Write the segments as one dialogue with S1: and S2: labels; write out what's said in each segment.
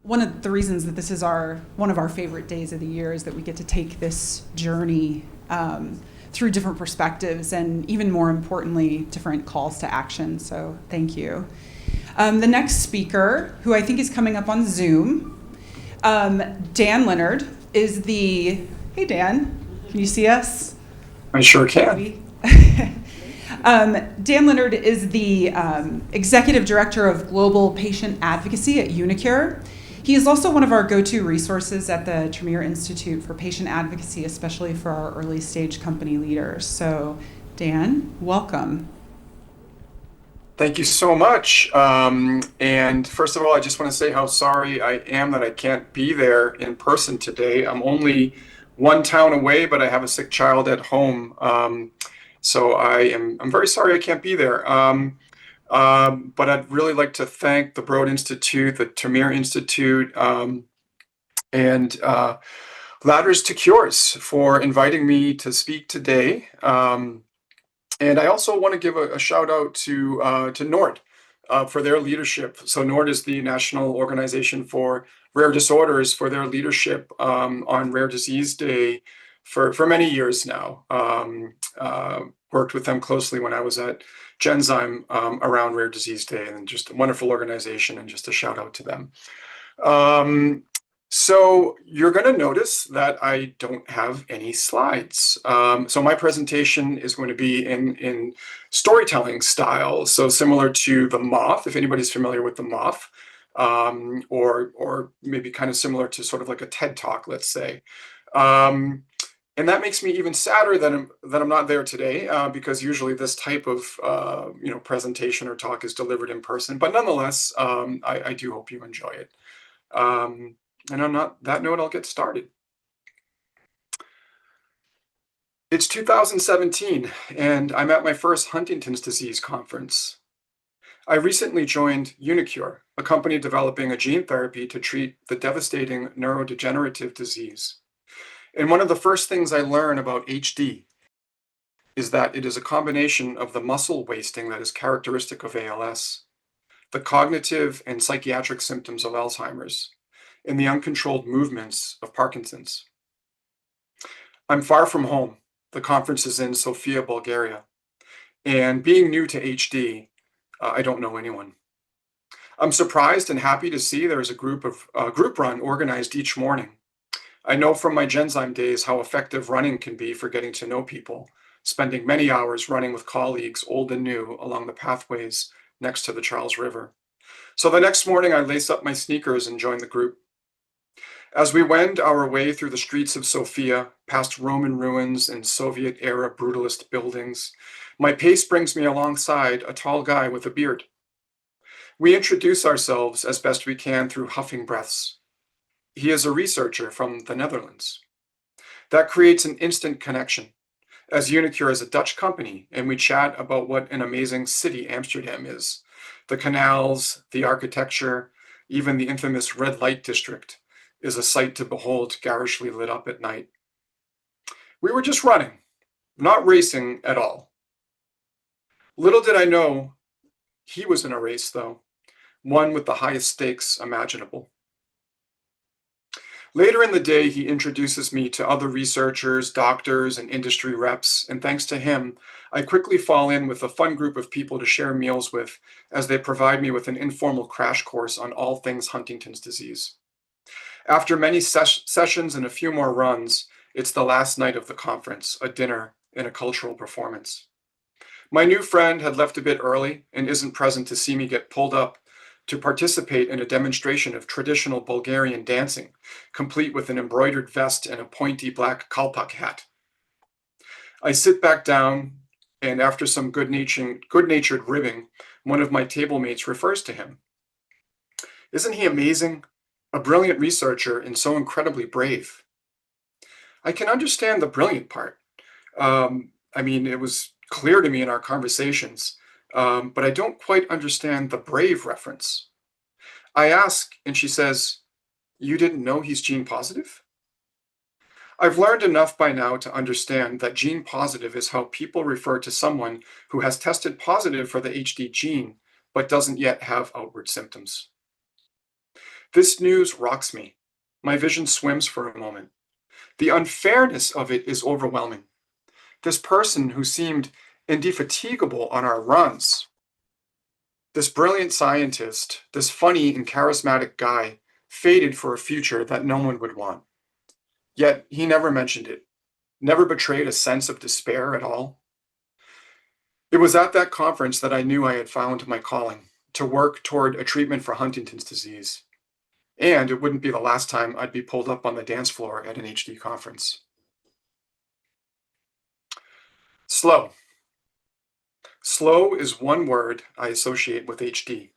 S1: one of the reasons that this is one of our favorite days of the year is that we get to take this journey through different perspectives and, even more importantly, different calls to action. So thank you. The next speaker, who I think is coming up on Zoom, Dan Leonard, is the... Hey, Dan. Can you see us?
S2: I sure can.
S1: Dan Leonard is the Executive Director of Global Patient Advocacy at UniQure. He is also one of our go-to resources at the Tremere Institute for Patient Advocacy, especially for our early stage company leaders. So, Dan, welcome.
S2: Thank you so much. And first of all, I just want to say how sorry I am that I can't be there in person today. I'm only one town away, but I have a sick child at home. So I'm very sorry I can't be there. But I'd really like to thank the Broad Institute, the Tremere Institute, and Ladders to Cures for inviting me to speak today. And I also want to give a shout out to NORD for their leadership. So NORD is the National Organization for Rare Disorders, for their leadership on Rare Disease Day for many years now. Worked with them closely when I was at Genzyme around Rare Disease Day, and just a wonderful organization, and just a shout out to them. So you're going to notice that I don't have any slides. So my presentation is going to be in storytelling style, so similar to The Moth, if anybody's familiar with The Moth, or maybe kind of similar to sort of like a TED Talk, let's say. And that makes me even sadder that I'm not there today, because usually this type of presentation or talk is delivered in person. But nonetheless, I do hope you enjoy it. And on that note, I'll get started. It's 2017, and I'm at my first Huntington's disease conference. I recently joined UniQure, a company developing a gene therapy to treat the devastating neurodegenerative disease. And one of the first things I learn about HD is that it is a combination of the muscle wasting that is characteristic of ALS, the cognitive and psychiatric symptoms of Alzheimer's, and the uncontrolled movements of Parkinson's. I'm far from home. The conference is in Sofia, Bulgaria. And being new to HD, I don't know anyone. I'm surprised and happy to see there is a group run organized each morning. I know from my Genzyme days how effective running can be for getting to know people, spending many hours running with colleagues, old and new, along the pathways next to the Charles River. So the next morning, I lace up my sneakers and join the group. As we wend our way through the streets of Sofia, past Roman ruins and Soviet-era brutalist buildings, my pace brings me alongside a tall guy with a beard. We introduce ourselves as best we can through huffing breaths. He is a researcher from the Netherlands. That creates an instant connection, as UniQure is a Dutch company, and we chat about what an amazing city Amsterdam is. The canals, the architecture, even the infamous red light district is a sight to behold, garishly lit up at night. We were just running, not racing at all. Little did I know he was in a race, though, one with the highest stakes imaginable. Later in the day, he introduces me to other researchers, doctors, and industry reps, and thanks to him, I quickly fall in with a fun group of people to share meals with as they provide me with an informal crash course on all things Huntington's disease. After many sessions and a few more runs, it's the last night of the conference, a dinner and a cultural performance. My new friend had left a bit early and isn't present to see me get pulled up to participate in a demonstration of traditional Bulgarian dancing, complete with an embroidered vest and a pointy black kalpak hat. I sit back down, and after some good-natured ribbing, one of my table mates refers to him. Isn't he amazing? A brilliant researcher and so incredibly brave. I can understand the brilliant part. It was clear to me in our conversations, but I don't quite understand the brave reference. I ask, and she says, "You didn't know he's gene positive?" I've learned enough by now to understand that gene positive is how people refer to someone who has tested positive for the HD gene, but doesn't yet have outward symptoms. This news rocks me. My vision swims for a moment. The unfairness of it is overwhelming. This person who seemed indefatigable on our runs, this brilliant scientist, this funny and charismatic guy, faded for a future that no one would want. Yet he never mentioned it, never betrayed a sense of despair at all. It was at that conference that I knew I had found my calling to work toward a treatment for Huntington's disease. And it wouldn't be the last time I'd be pulled up on the dance floor at an HD conference. Slow. Slow is one word I associate with HD.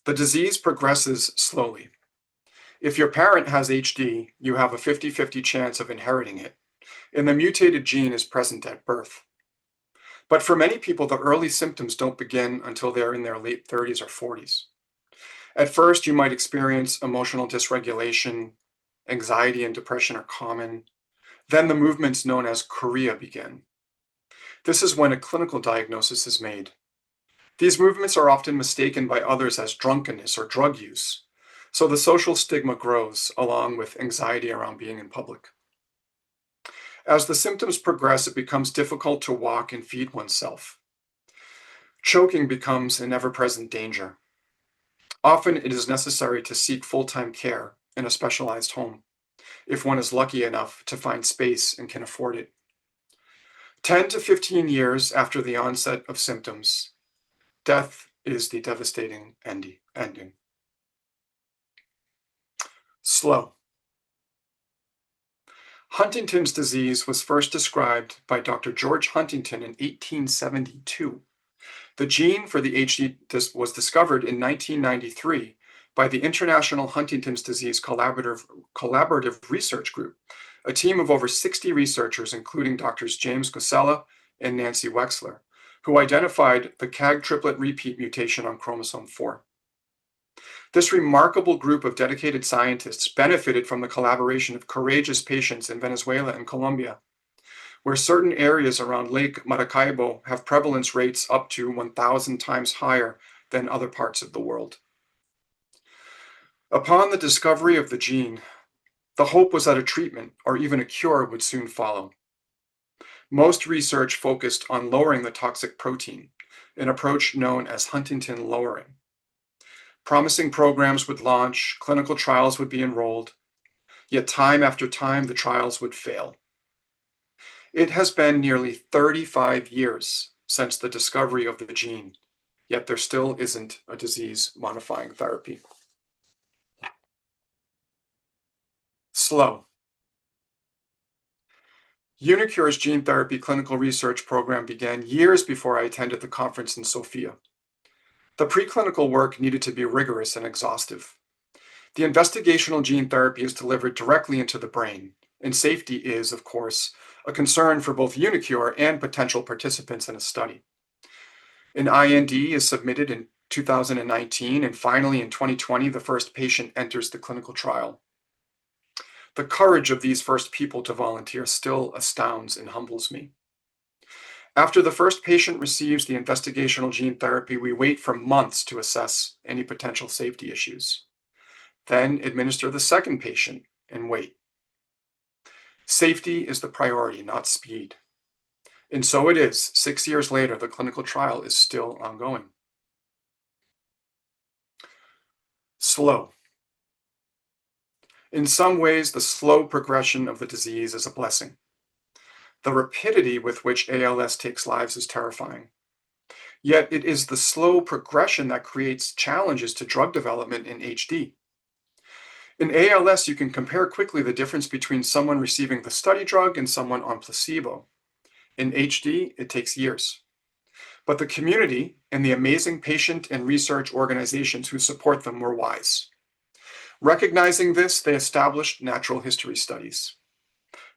S2: The disease progresses slowly. If your parent has HD, you have a 50-50 chance of inheriting it, and the mutated gene is present at birth. But for many people, the early symptoms don't begin until they're in their late 30s or 40s. At first, you might experience emotional dysregulation, anxiety and depression are common. Then the movements known as chorea begin. This is when a clinical diagnosis is made. These movements are often mistaken by others as drunkenness or drug use, so the social stigma grows along with anxiety around being in public. As the symptoms progress, it becomes difficult to walk and feed oneself. Choking becomes an ever-present danger. Often it is necessary to seek full-time care in a specialized home, if one is lucky enough to find space and can afford it. 10 to 15 years after the onset of symptoms, death is the devastating ending. Slow. Huntington's disease was first described by Dr. George Huntington in 1872. The gene for the HD was discovered in 1993 by the International Huntington's Disease Collaborative Research Group, a team of over 60 researchers, including Drs. James Gosella and Nancy Wexler, who identified the CAG triplet repeat mutation on chromosome 4. This remarkable group of dedicated scientists benefited from the collaboration of courageous patients in Venezuela and Colombia, where certain areas around Lake Maracaibo have prevalence rates up to 1,000 times higher than other parts of the world. Upon the discovery of the gene, the hope was that a treatment or even a cure would soon follow. Most research focused on lowering the toxic protein, an approach known as Huntington lowering. Promising programs would launch, clinical trials would be enrolled, yet time after time the trials would fail. It has been nearly 35 years since the discovery of the gene, yet there still isn't a disease-modifying therapy. Slow. UniQure's gene therapy clinical research program began years before I attended the conference in Sofia. The preclinical work needed to be rigorous and exhaustive. The investigational gene therapy is delivered directly into the brain, and safety is, of course, a concern for both UniQure and potential participants in a study. An IND is submitted in 2019, and finally in 2020, the first patient enters the clinical trial. The courage of these first people to volunteer still astounds and humbles me. After the first patient receives the investigational gene therapy, we wait for months to assess any potential safety issues. Then administer the second patient and wait. Safety is the priority, not speed. And so it is. 6 years later, the clinical trial is still ongoing. Slow. In some ways, the slow progression of the disease is a blessing. The rapidity with which ALS takes lives is terrifying. Yet it is the slow progression that creates challenges to drug development in HD. In ALS, you can compare quickly the difference between someone receiving the study drug and someone on placebo. In HD, it takes years. But the community and the amazing patient and research organizations who support them were wise. Recognizing this, they established natural history studies.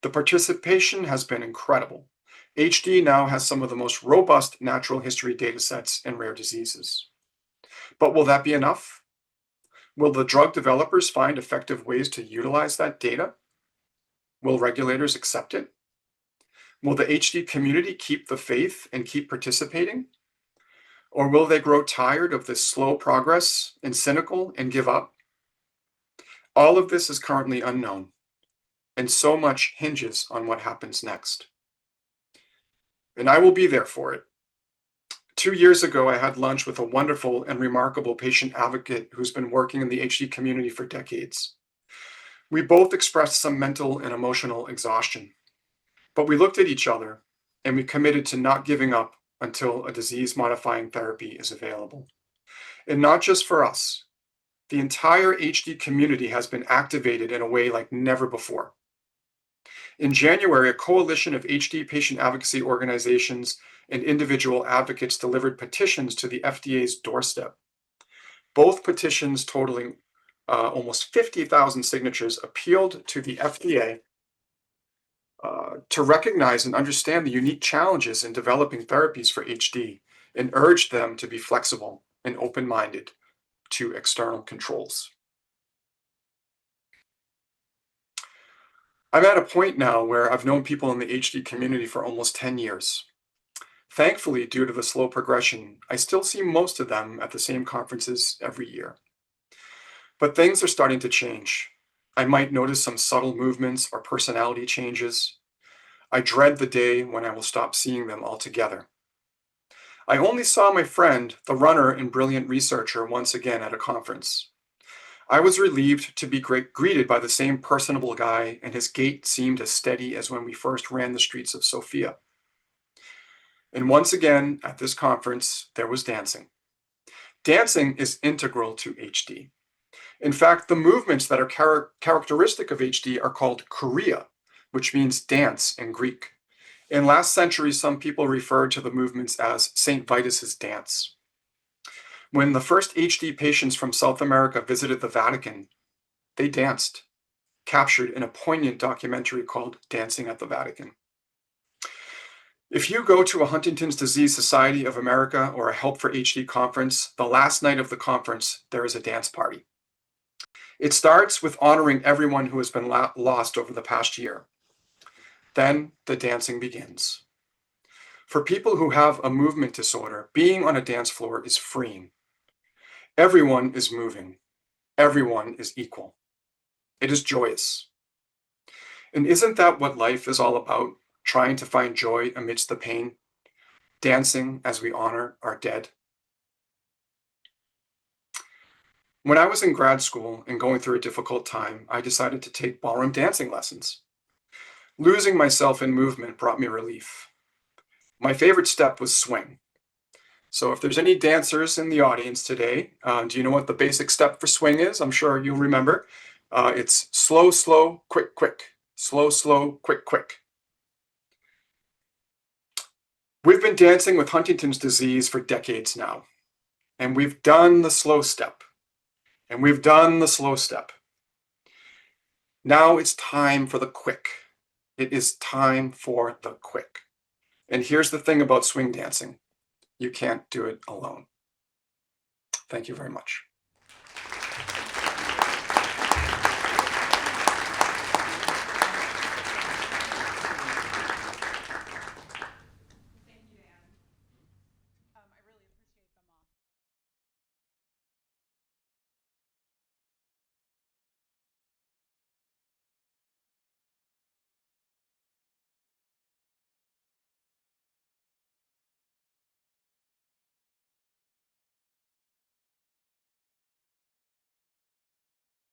S2: The participation has been incredible. HD now has some of the most robust natural history datasets in rare diseases. But will that be enough? Will the drug developers find effective ways to utilize that data? Will regulators accept it? Will the HD community keep the faith and keep participating? Or will they grow tired of this slow progress and cynical and give up? All of this is currently unknown, and so much hinges on what happens next. And I will be there for it. 2 years ago, I had lunch with a wonderful and remarkable patient advocate who's been working in the HD community for decades. We both expressed some mental and emotional exhaustion, but we looked at each other and we committed to not giving up until a disease-modifying therapy is available. And not just for us. The entire HD community has been activated in a way like never before. In January, a coalition of HD patient advocacy organizations and individual advocates delivered petitions to the FDA's doorstep. Both petitions, totaling almost 50,000 signatures, appealed to the FDA to recognize and understand the unique challenges in developing therapies for HD and urged them to be flexible and open-minded to external controls. I'm at a point now where I've known people in the HD community for almost 10 years. Thankfully, due to the slow progression, I still see most of them at the same conferences every year. But things are starting to change. I might notice some subtle movements or personality changes. I dread the day when I will stop seeing them altogether. I only saw my friend, the runner and brilliant researcher, once again at a conference. I was relieved to be greeted by the same personable guy, and his gait seemed as steady as when we first ran the streets of Sofia. And once again, at this conference, there was dancing. Dancing is integral to HD. In fact, the movements that are characteristic of HD are called chorea, which means dance in Greek. In last century, some people referred to the movements as St. Vitus's dance. When the first HD patients from South America visited the Vatican, they danced, captured in a poignant documentary called Dancing at the Vatican. If you go to a Huntington's Disease Society of America or a Help for HD conference, the last night of the conference, there is a dance party. It starts with honoring everyone who has been lost over the past year. Then the dancing begins. For people who have a movement disorder, being on a dance floor is freeing. Everyone is moving. Everyone is equal. It is joyous. And isn't that what life is all about? Trying to find joy amidst the pain, dancing as we honor our dead. When I was in grad school and going through a difficult time, I decided to take ballroom dancing lessons. Losing myself in movement brought me relief. My favorite step was swing. So if there's any dancers in the audience today, do you know what the basic step for swing is? I'm sure you'll remember. It's slow, slow, quick, quick. Slow, slow, quick, quick. We've been dancing with Huntington's disease for decades now, and we've done the slow step, and we've done the slow step. Now it's time for the quick. It is time for the quick. And here's the thing about swing dancing. You can't do it alone. Thank you very much.